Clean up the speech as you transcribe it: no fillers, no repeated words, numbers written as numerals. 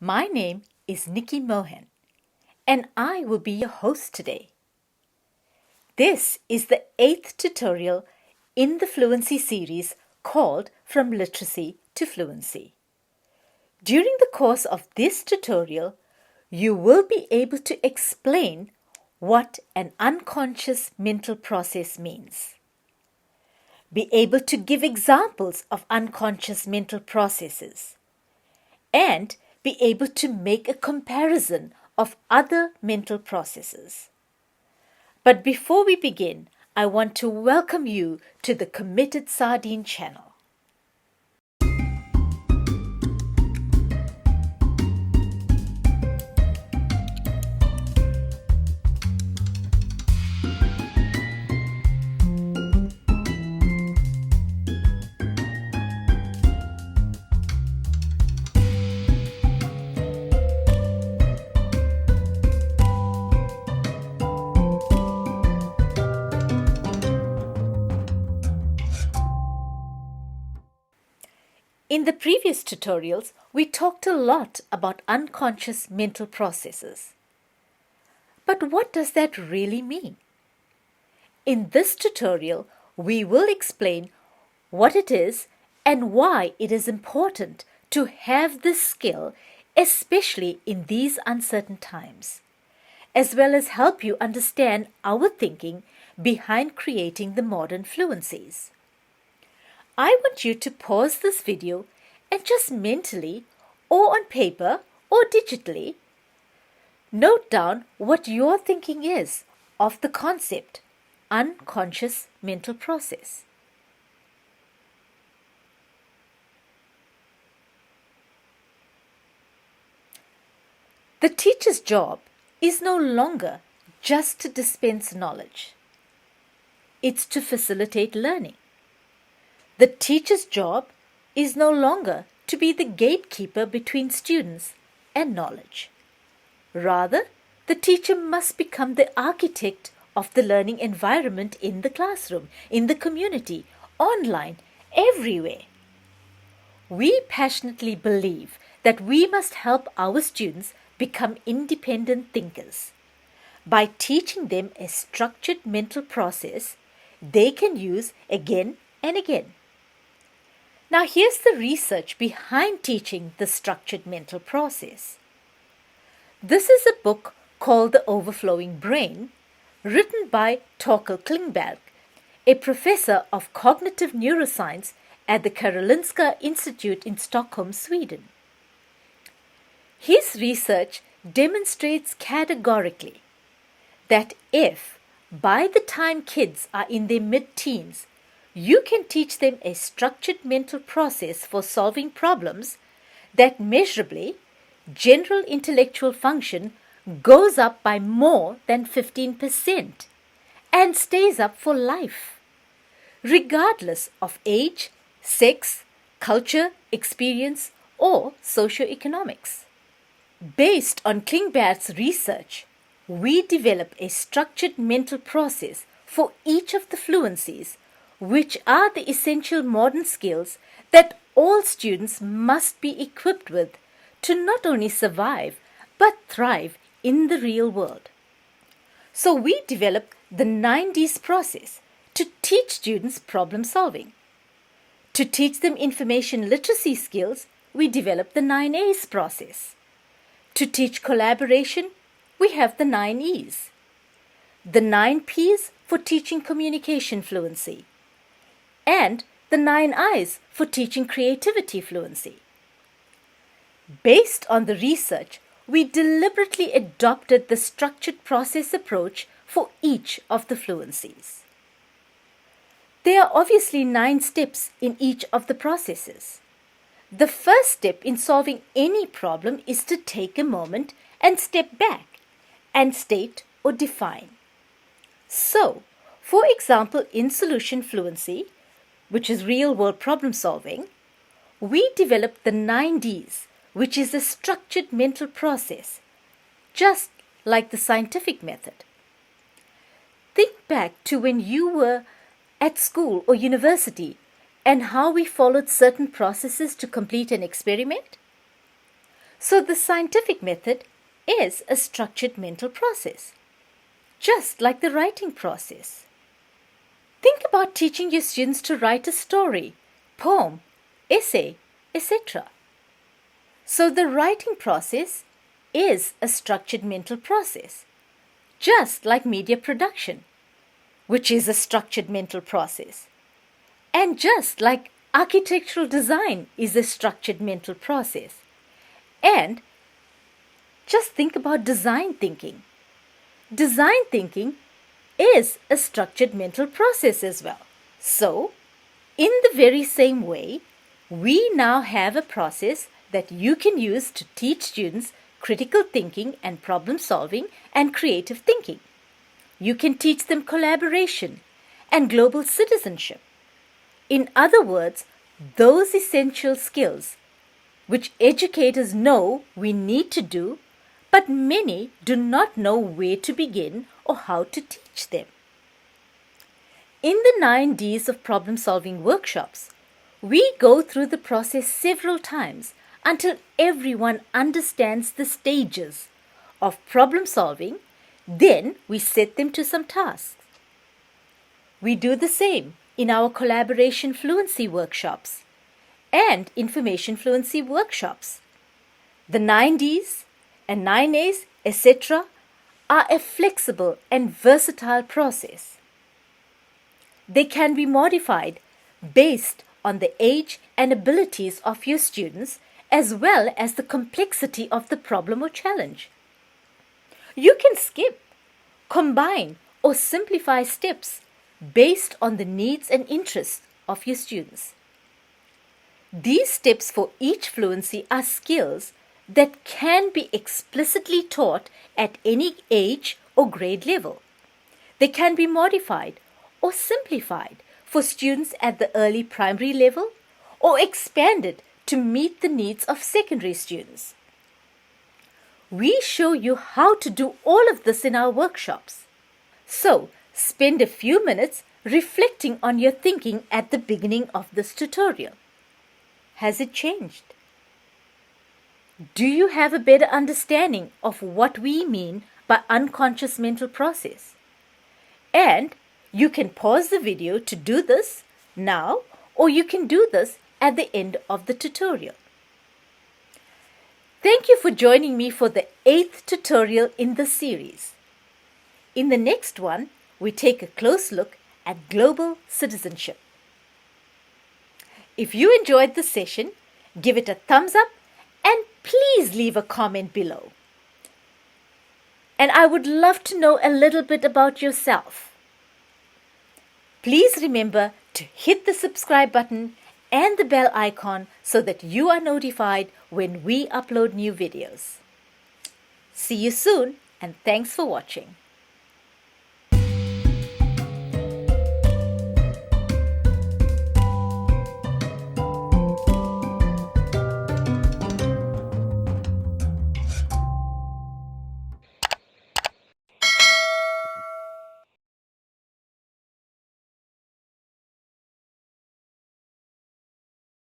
My name is Nikki Mohan, and I will be your host today. This is the 8th tutorial in the Fluency series called From Literacy to Fluency. During the course of this tutorial, you will be able to explain what an unconscious mental process means. Be able to give examples of unconscious mental processes, and be able to make a comparison of other mental processes. But before we begin, I want to welcome you to the Committed Sardine channel. In the previous tutorials, we talked a lot about unconscious mental processes. But what does that really mean? In this tutorial, we will explain what it is and why it is important to have this skill, especially in these uncertain times, as well as help you understand our thinking behind creating the modern fluencies. I want you to pause this video and just mentally, or on paper, or digitally, note down what your thinking is of the concept unconscious mental process. The teacher's job is no longer just to dispense knowledge. It's to facilitate learning. The teacher's job is no longer to be the gatekeeper between students and knowledge. Rather, the teacher must become the architect of the learning environment in the classroom, in the community, online, everywhere. We passionately believe that we must help our students become independent thinkers. By teaching them a structured mental process they can use again and again. Now here's the research behind teaching the structured mental process. This is a book called The Overflowing Brain, written by Torkel Klingberg, a professor of cognitive neuroscience at the Karolinska Institute in Stockholm, Sweden. His research demonstrates categorically that if, by the time kids are in their mid-teens, you can teach them a structured mental process for solving problems, that measurably, general intellectual function goes up by more than 15% and stays up for life, regardless of age, sex, culture, experience, or socioeconomics. Based on Klingberg's research, we develop a structured mental process for each of the fluencies, which are the essential modern skills that all students must be equipped with to not only survive but thrive in the real world. So we develop the 9Ds process to teach students problem solving. To teach them information literacy skills, we develop the 9As process. To teach collaboration, we have the 9Es. The 9Ps for teaching communication fluency, and the 9Is for teaching creativity fluency. Based on the research, we deliberately adopted the structured process approach for each of the fluencies. There are obviously 9 steps in each of the processes. The first step in solving any problem is to take a moment and step back and state or define. So, for example, in solution fluency, which is real-world problem solving, we developed the 9Ds, which is a structured mental process, just like the scientific method. Think back to when you were at school or university and how we followed certain processes to complete an experiment. So the scientific method is a structured mental process, just like the writing process. Think about teaching your students to write a story, poem, essay, etc. So the writing process is a structured mental process, just like media production, which is a structured mental process. And just like architectural design is a structured mental process. And just think about design thinking. Design thinking is a structured mental process as well. So, in the very same way, we now have a process that you can use to teach students critical thinking and problem solving and creative thinking. You can teach them collaboration and global citizenship. In other words, those essential skills which educators know we need to do, but many do not know where to begin or how to teach them. In the 9 Ds of problem solving workshops, we go through the process several times until everyone understands the stages of problem solving. Then we set them to some tasks. We do the same in our collaboration fluency workshops and information fluency workshops. The 9 Ds and 9 As, etc. are a flexible and versatile process. They can be modified based on the age and abilities of your students as well as the complexity of the problem or challenge. You can skip, combine, or simplify steps based on the needs and interests of your students. These steps for each fluency are skills that can be explicitly taught at any age or grade level. They can be modified or simplified for students at the early primary level or expanded to meet the needs of secondary students. We show you how to do all of this in our workshops. So, spend a few minutes reflecting on your thinking at the beginning of this tutorial. Has it changed? Do you have a better understanding of what we mean by unconscious mental process? And you can pause the video to do this now, or you can do this at the end of the tutorial. Thank you for joining me for the 8th tutorial in the series. In the next one, we take a close look at global citizenship. If you enjoyed the session, give it a thumbs up and please leave a comment below. And I would love to know a little bit about yourself. Please remember to hit the subscribe button and the bell icon so that you are notified when we upload new videos. See you soon and thanks for watching.